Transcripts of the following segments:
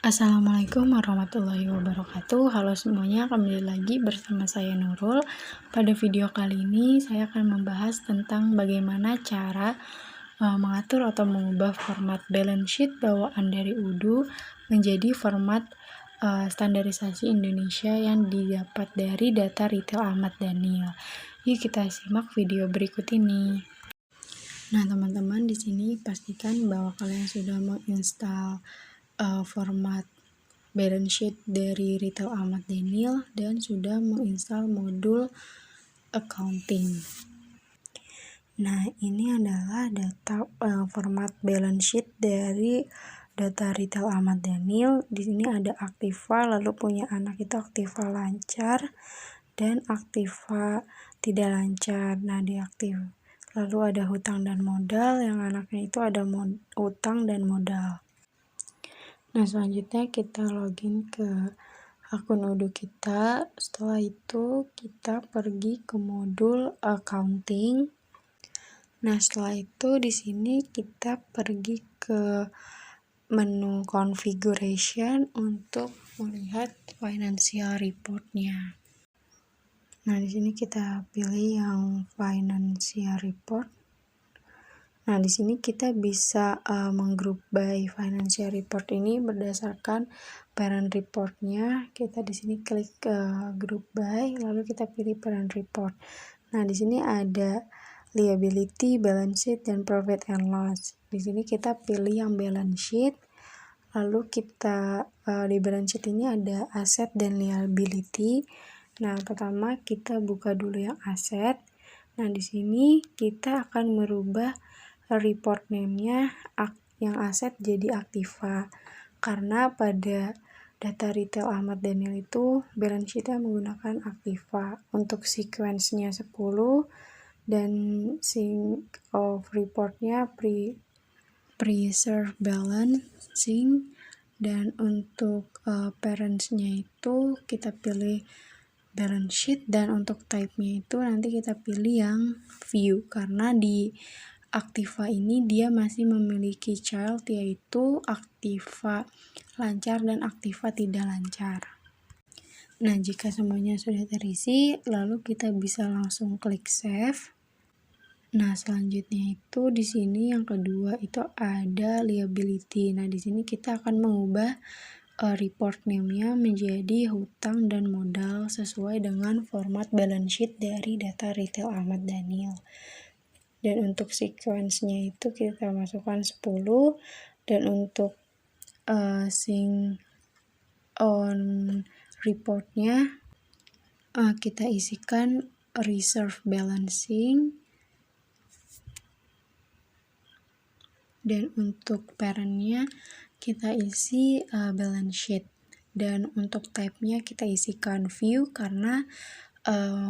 Assalamualaikum warahmatullahi wabarakatuh. Halo semuanya, kembali lagi bersama saya Nurul. Pada video kali ini saya akan membahas tentang bagaimana cara mengatur atau mengubah format balance sheet bawaan dari UDU menjadi format standarisasi Indonesia yang didapat dari data retail Ahmad Daniel. Yuk kita simak video berikut ini. Nah, teman-teman, di sini pastikan bahwa kalian sudah menginstal format balance sheet dari retail Ahmad Daniel dan sudah menginstal modul accounting. Nah, ini adalah data format balance sheet dari data retail Ahmad Daniel. Di sini ada aktiva, lalu punya anak itu aktiva lancar dan aktiva tidak lancar. Nah, diaktif. Lalu ada hutang dan modal, yang anaknya itu ada hutang dan modal. Nah, selanjutnya kita login ke akun UDU kita. Setelah itu kita pergi ke modul accounting. Nah, setelah itu di sini kita pergi ke menu configuration untuk melihat financial report-nya. Nah, di sini kita pilih yang financial report. Nah, di sini kita bisa menggroup by financial report ini berdasarkan parent report-nya. Kita di sini klik group by, lalu kita pilih parent report. Nah, di sini ada liability, balance sheet, dan profit and loss. Di sini kita pilih yang balance sheet. Lalu kita di balance sheet ini ada aset dan liability. Nah, pertama kita buka dulu yang aset. Nah, di sini kita akan merubah report name-nya yang aset jadi aktiva, karena pada data retail Ahmad Daniel itu balance sheet-nya menggunakan aktiva. Untuk sequence-nya 10 dan sync of report-nya preserve balancing, dan untuk parents-nya itu kita pilih balance sheet, dan untuk type-nya itu nanti kita pilih yang view, karena di aktiva ini dia masih memiliki child, yaitu aktiva lancar dan aktiva tidak lancar. Nah, jika semuanya sudah terisi, lalu kita bisa langsung klik save. Nah, selanjutnya itu di sini yang kedua itu ada liability. Nah, di sini kita akan mengubah report name-nya menjadi hutang dan modal sesuai dengan format balance sheet dari data retail Ahmad Daniel. Dan untuk sequence-nya itu kita masukkan 10, dan untuk sync on report-nya kita isikan reserve balancing, dan untuk parent-nya kita isi balance sheet, dan untuk type-nya kita isikan view, karena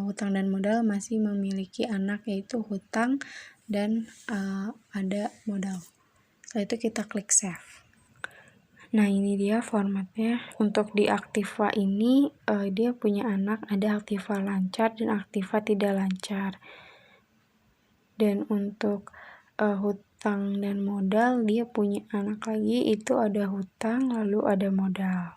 hutang dan modal masih memiliki anak, yaitu hutang dan ada modal. Setelah itu kita klik save. Nah, ini dia formatnya. Untuk di aktiva ini dia punya anak, ada aktiva lancar dan aktiva tidak lancar. Dan untuk hutang dan modal dia punya anak lagi, itu ada hutang lalu ada modal.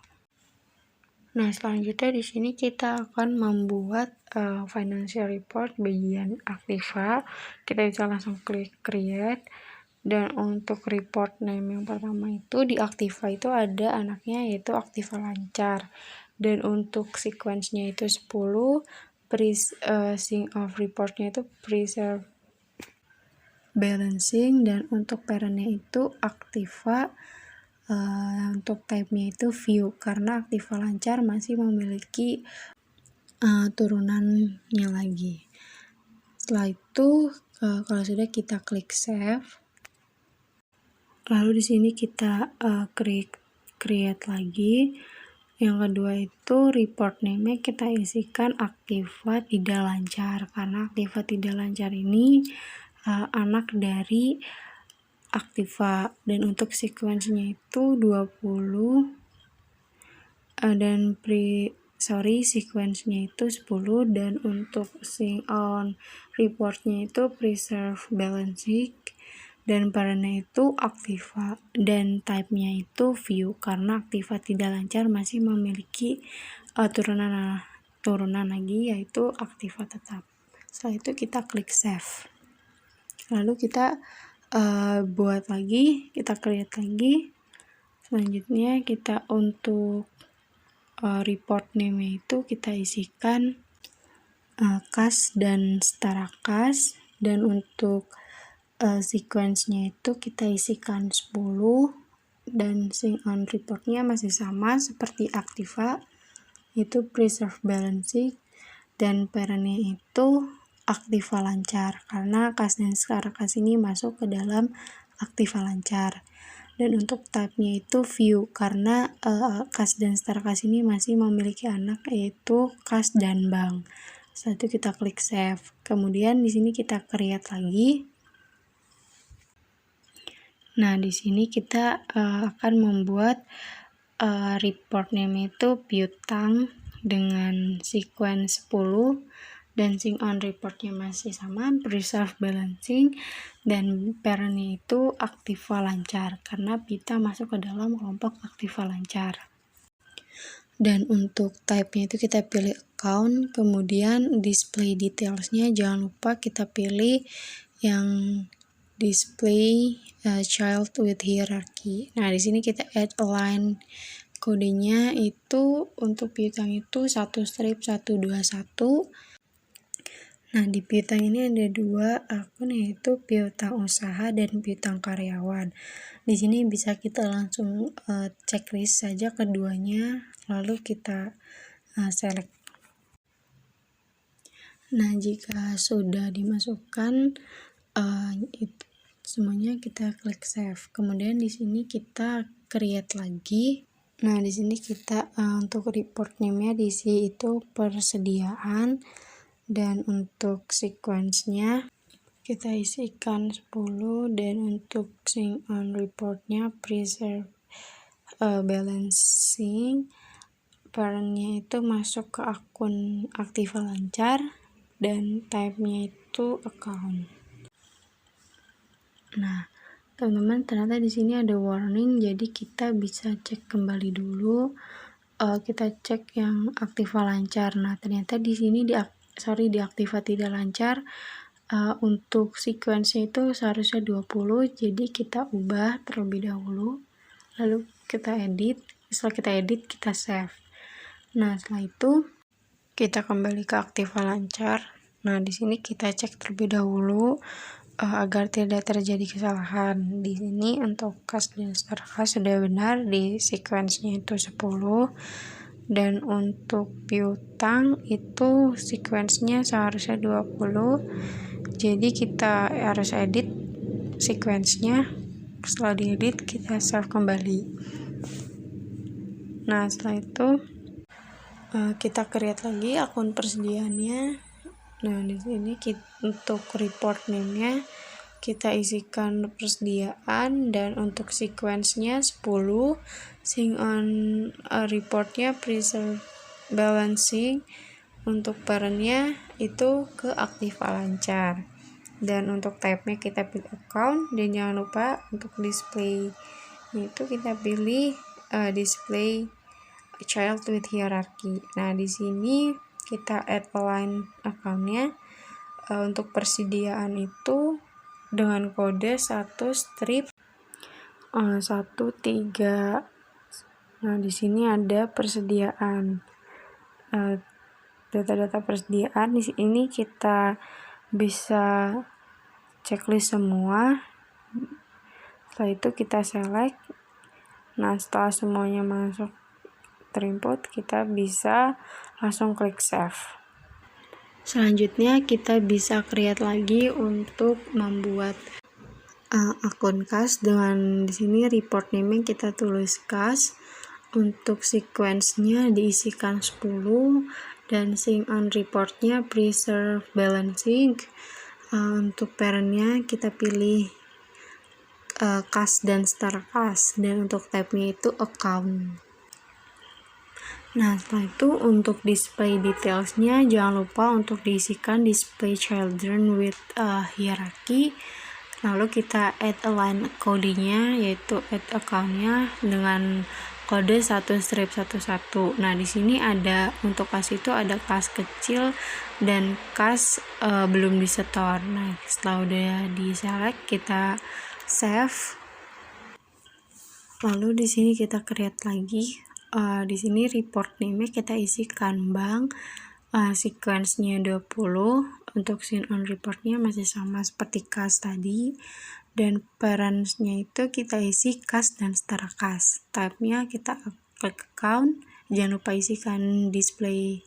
Nah, selanjutnya di sini kita akan membuat financial report bagian aktiva. Kita bisa langsung klik create, dan untuk report name yang pertama itu di aktiva itu ada anaknya, yaitu aktiva lancar, dan untuk sequence-nya itu 10, sync of report-nya itu preserve balancing, dan untuk parent-nya itu aktiva. Untuk type-nya itu view, karena aktiva lancar masih memiliki turunannya lagi. Setelah itu kalau sudah kita klik save. Lalu di sini kita create lagi. Yang kedua itu report name-nya kita isikan aktiva tidak lancar, karena aktiva tidak lancar ini anak dari aktiva, dan untuk sequence-nya itu 20 dan sequence-nya itu 10, dan untuk sync on report-nya itu preserve balancing, dan parentnya itu Activa, dan type-nya itu view karena Activa tidak lancar masih memiliki turunan lagi yaitu Activa tetap. Setelah itu kita klik save, lalu kita buat lagi, kita create lagi. Selanjutnya kita untuk report name itu kita isikan kas dan setara kas, dan untuk sequence-nya itu kita isikan 10, dan sync on reportnya masih sama seperti Activa, itu preserve balancing, dan parentnya itu Activa lancar karena kas dan setara kas ini masuk ke dalam Activa lancar. Dan untuk type-nya itu view karena kas dan setara kas ini masih memiliki anak yaitu kas dan bank. Setelah itu kita klik save. Kemudian di sini kita create lagi. Nah, di sini kita akan membuat report name itu piutang dengan sequence 10, dan sync on reportnya masih sama, preserve balancing, dan parentnya itu Activa lancar karena kita masuk ke dalam kelompok Activa lancar. Dan untuk type-nya itu kita pilih account, kemudian display details-nya jangan lupa kita pilih yang display child with hierarchy. Nah, di sini kita add align, kodenya itu untuk piutang itu 1/121. Nah, di piutang ini ada 2 akun yaitu piutang usaha dan piutang karyawan. Di sini bisa kita langsung checklist saja keduanya, lalu kita select. Nah, jika sudah dimasukkan semuanya, kita klik save. Kemudian di sini kita create lagi. Nah, di sini kita untuk report name-nya diisi itu persediaan, dan untuk sequence-nya kita isikan 10, dan untuk sync on report-nya preserve balancing, parent-nya itu masuk ke akun Activa lancar, dan type-nya itu account. Nah, teman-teman, ternyata di sini ada warning, jadi kita bisa cek kembali dulu. Kita cek yang Activa lancar. Nah, ternyata di sini di Activa tidak lancar. Untuk sequence itu seharusnya 20, jadi kita ubah terlebih dahulu, lalu kita edit. Setelah kita edit, kita save. Nah, setelah itu kita kembali ke Activa lancar. Nah, di sini kita cek terlebih dahulu agar tidak terjadi kesalahan. Di sini untuk kas dan setara kas sudah benar, di sequence-nya itu 10, dan untuk piutang itu sequence-nya seharusnya 20. Jadi kita harus edit sequence-nya. Setelah diedit, kita save kembali. Nah, setelah itu kita create lagi akun persediaannya. Nah, di sini untuk report name-nya kita isikan persediaan, dan untuk sequence-nya 10, sync on report-nya preserve balancing, untuk parent-nya itu ke Activa lancar, dan untuk type-nya kita pilih account, dan jangan lupa untuk display itu kita pilih display child with hierarchy. Nah, di sini kita add align account-nya. Untuk persediaan itu dengan kode 1/13. Nah, di sini ada persediaan, data-data persediaan. Di sini kita bisa checklist semua. Setelah itu kita select. Nah, setelah semuanya masuk terinput, kita bisa langsung klik save. Selanjutnya kita bisa create lagi untuk membuat akun kas. Dengan di sini report name kita tulis kas, untuk sequence-nya diisikan 10, dan sync on report-nya preserve balancing. Untuk parent-nya kita pilih kas dan setara kas, dan untuk type-nya itu account. Nah, setelah itu untuk display details-nya jangan lupa untuk diisikan display children with hierarchy, Lalu kita add align kodenya, yaitu add account-nya dengan kode 1-11. Nah, di sini ada untuk kas itu ada kas kecil dan kas belum disetor. Nah, setelah udah di select, kita save. Lalu di sini kita create lagi. Di sini report name-nya kita isikan bank, sequence-nya 20. Untuk sign on report-nya masih sama seperti kas tadi. Dan parents-nya itu kita isi kas dan setara kas. Type-nya kita klik account, jangan lupa isikan display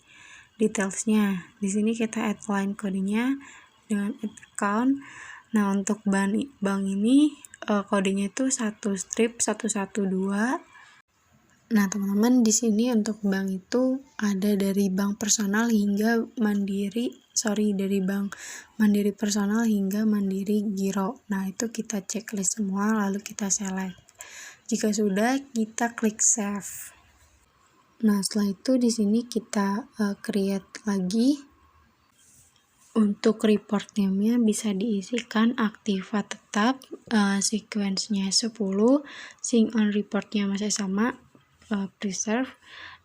details-nya. Di sini kita add line kodenya dengan add account. Nah, untuk bank ini kodenya itu 1-112. Nah, teman-teman, di sini untuk bank itu ada dari bank personal hingga mandiri, dari bank mandiri personal hingga mandiri giro. Nah, itu kita checklist semua, lalu kita select. Jika sudah, kita klik save. Nah, setelah itu di sini kita create lagi. Untuk report name-nya bisa diisikan aktiva tetap, sequence-nya 10, sign on report-nya masih sama, preserve,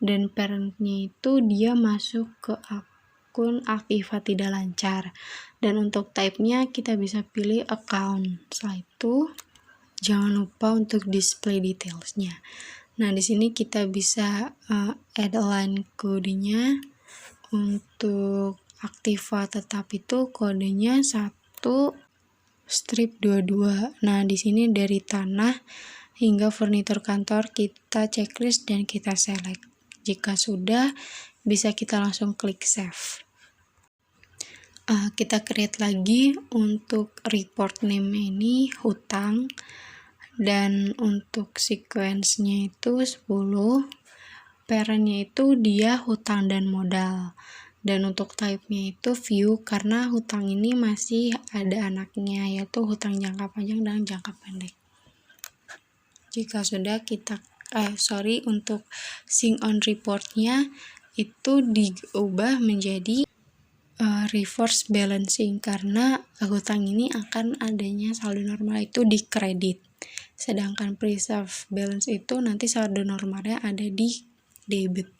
dan parent-nya itu dia masuk ke akun aktiva tidak lancar. Dan untuk type-nya kita bisa pilih account. Setelah itu jangan lupa untuk display details-nya. Nah, di sini kita bisa add line kodenya. Untuk aktiva tetap itu kodenya 1-22. Nah, di sini dari tanah hingga furnitur kantor kita checklist dan kita select. Jika sudah, bisa kita langsung klik save. Kita create lagi. Untuk report name ini hutang, dan untuk sequence-nya itu 10. Parent-nya itu dia hutang dan modal. Dan untuk type-nya itu view, karena hutang ini masih ada anaknya, yaitu hutang jangka panjang dan jangka pendek. Jika sudah, kita untuk sign on report-nya itu diubah menjadi reverse balancing, karena hutang ini akan adanya saldo normal itu di kredit, sedangkan preserve balance itu nanti saldo normalnya ada di debit.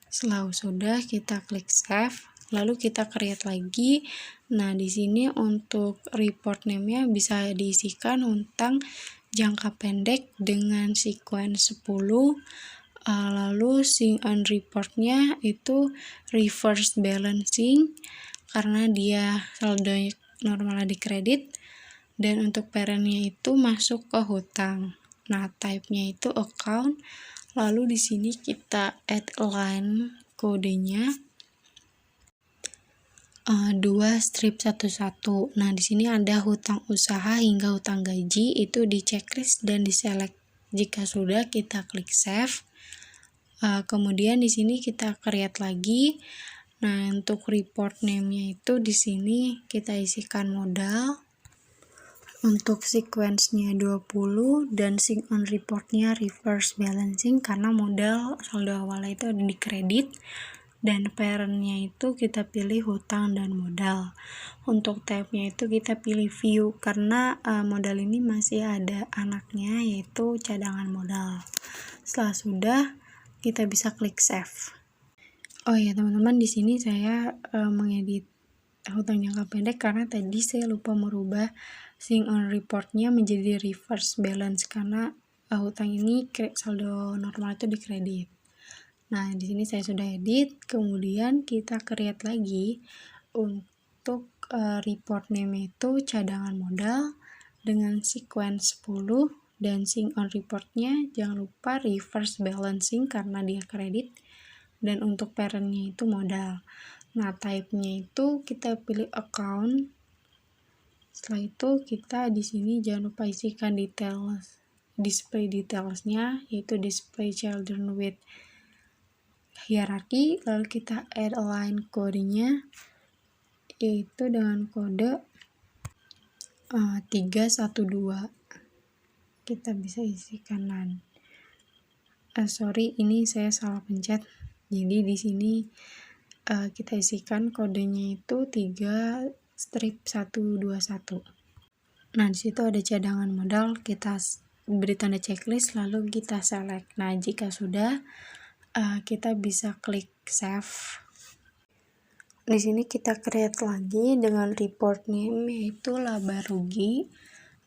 Setelah sudah, kita klik save, lalu kita create lagi. Nah, di sini untuk report name-nya bisa diisikan hutang jangka pendek dengan sequence 10. Lalu sign on report-nya itu reverse balancing karena dia saldo normalnya di kredit, dan untuk parent-nya itu masuk ke hutang. Nah, type-nya itu account. Lalu di sini kita add line kodenya 2-11. Nah, di sini ada hutang usaha hingga hutang gaji, itu di checklist dan di select. Jika sudah, kita klik save. Kemudian di sini kita create lagi. Nah, untuk report name-nya itu di sini kita isikan modal. Untuk sequence-nya 20 dan sign on report-nya reverse balancing karena modal saldo awalnya itu ada di kredit, dan parent-nya itu kita pilih hutang dan modal. Untuk type-nya itu kita pilih view karena modal ini masih ada anaknya, yaitu cadangan modal. Setelah sudah, kita bisa klik save. Oh ya, teman-teman, di sini saya mengedit hutang jangka pendek karena tadi saya lupa merubah sign on report-nya menjadi reverse balance karena hutang ini saldo normal itu di kredit. Nah, di sini saya sudah edit. Kemudian kita create lagi. Untuk report name itu cadangan modal dengan sequence 10, dan sign on report-nya jangan lupa reverse balancing karena dia kredit, dan untuk parent-nya itu modal. Nah, type-nya itu kita pilih account. Setelah itu kita di sini jangan lupa isikan details, display details-nya, yaitu display children with hierarchy. Lalu kita add line kodenya, yaitu dengan kode 312. Kita bisa isikan NaN. Ini saya salah pencet. Jadi di sini kita isikan kodenya itu 3-121. Nah, di situ ada cadangan modal, kita beri tanda checklist lalu kita select. Nah, jika sudah, kita bisa klik save. Di sini kita create lagi dengan report name yaitu laba rugi,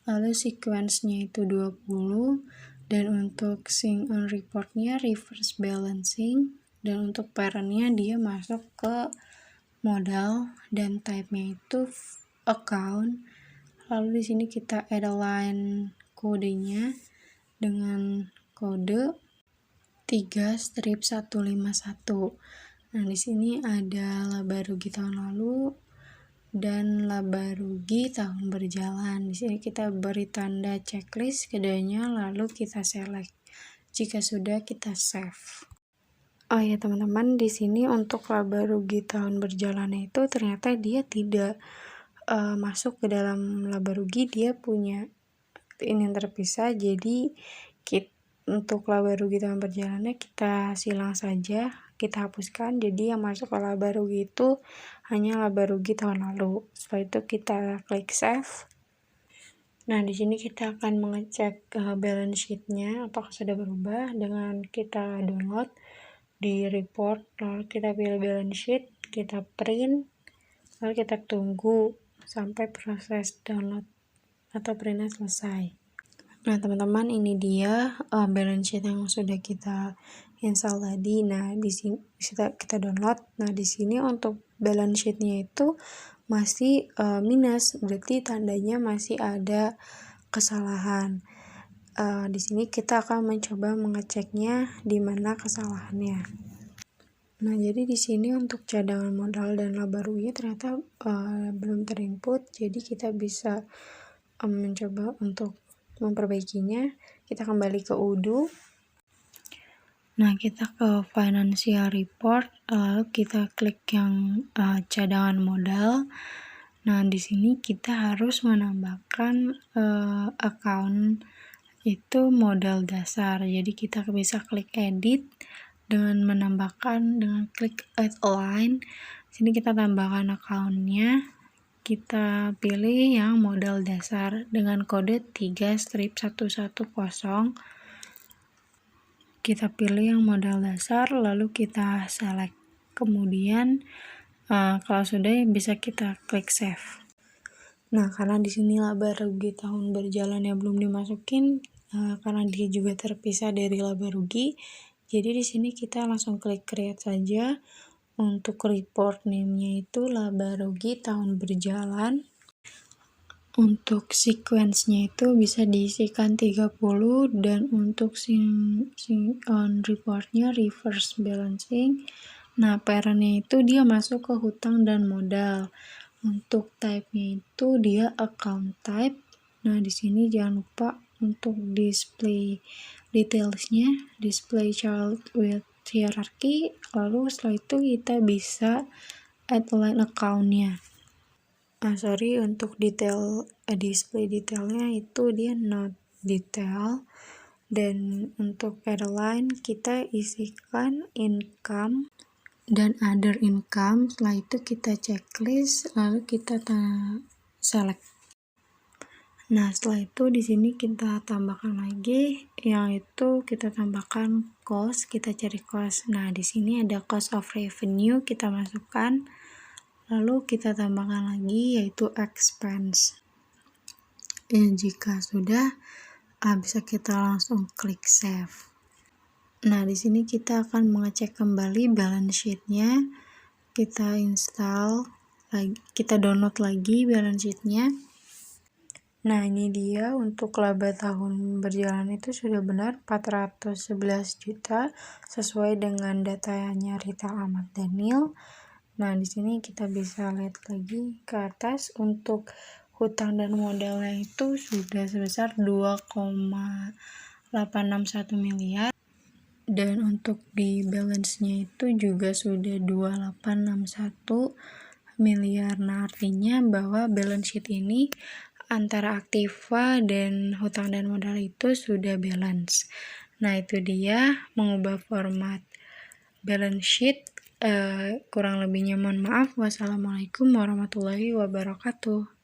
lalu sequence-nya itu 20, dan untuk sync on report-nya reverse balancing, dan untuk parent-nya dia masuk ke modal, dan type-nya itu account. Lalu di sini kita add line kodenya dengan kode 3-151. Nah, di sini ada laba rugi tahun lalu dan laba rugi tahun berjalan. Di sini kita beri tanda checklist keduanya lalu kita select. Jika sudah, kita save. Oh ya teman-teman, di sini untuk laba rugi tahun berjalan itu ternyata dia tidak masuk ke dalam laba rugi, dia punya ini yang terpisah. Jadi untuk laba rugi tahun berjalannya kita silang saja, kita hapuskan. Jadi yang masuk ke laba rugi itu hanya laba rugi tahun lalu. Setelah itu kita klik save. Nah, di sini kita akan mengecek balance sheet-nya apakah sudah berubah dengan kita download di report, lalu kita pilih balance sheet, kita print, lalu kita tunggu sampai proses download atau printnya selesai. Nah teman-teman, ini dia balance sheet yang sudah kita install tadi. Nah, di sini kita download. Nah, di sini untuk balance sheet-nya itu masih minus, berarti tandanya masih ada kesalahan. Di sini kita akan mencoba mengeceknya di mana kesalahannya. Nah, jadi di sini untuk cadangan modal dan laba rugi ternyata belum terinput, jadi kita bisa mencoba untuk memperbaikinya. Kita kembali ke Udo. Nah, kita ke financial report, lalu kita klik yang cadangan modal. Nah, di sini kita harus menambahkan account itu modal dasar. Jadi kita bisa klik edit dengan menambahkan dengan klik add line. Sini kita tambahkan account-nya. Kita pilih yang modal dasar dengan kode 3-110. Kita pilih yang modal dasar lalu kita select. Kemudian kalau sudah bisa kita klik save. Nah, karena di sini laba rugi tahun berjalan yang belum dimasukin, karena dia juga terpisah dari laba rugi, jadi di sini kita langsung klik create saja. Untuk report name-nya itu laba rugi tahun berjalan. Untuk sequence-nya itu bisa diisikan 30, dan untuk sync on report-nya reverse balancing. Nah, parent-nya itu dia masuk ke hutang dan modal. Untuk type-nya itu dia account type. Nah, di sini jangan lupa untuk display details-nya, display child with hierarchy. Lalu setelah itu kita bisa add line account-nya. Untuk detail display detailnya itu dia not detail, dan untuk add-line kita isikan income dan other income. Setelah itu kita checklist lalu kita select. Nah, setelah itu di sini kita tambahkan lagi, yaitu kita tambahkan cost, kita cari cost. Nah, di sini ada cost of revenue, kita masukkan. Lalu kita tambahkan lagi yaitu expense. Jika sudah, bisa kita langsung klik save. Nah, di sini kita akan mengecek kembali balance sheet-nya. Kita install lagi, kita download lagi balance sheet-nya. Nah, ini dia untuk laba tahun berjalan itu sudah benar 411 juta sesuai dengan datanya Rita Ahmad Daniel. Nah, di sini kita bisa lihat lagi ke atas untuk hutang dan modalnya itu sudah sebesar 2,861 miliar, dan untuk di balance-nya itu juga sudah 2861 miliar. Nah, artinya bahwa balance sheet ini antara aktiva dan hutang dan modal itu sudah balance. Nah, itu dia mengubah format balance sheet. Kurang lebihnya mohon maaf. Wassalamualaikum warahmatullahi wabarakatuh.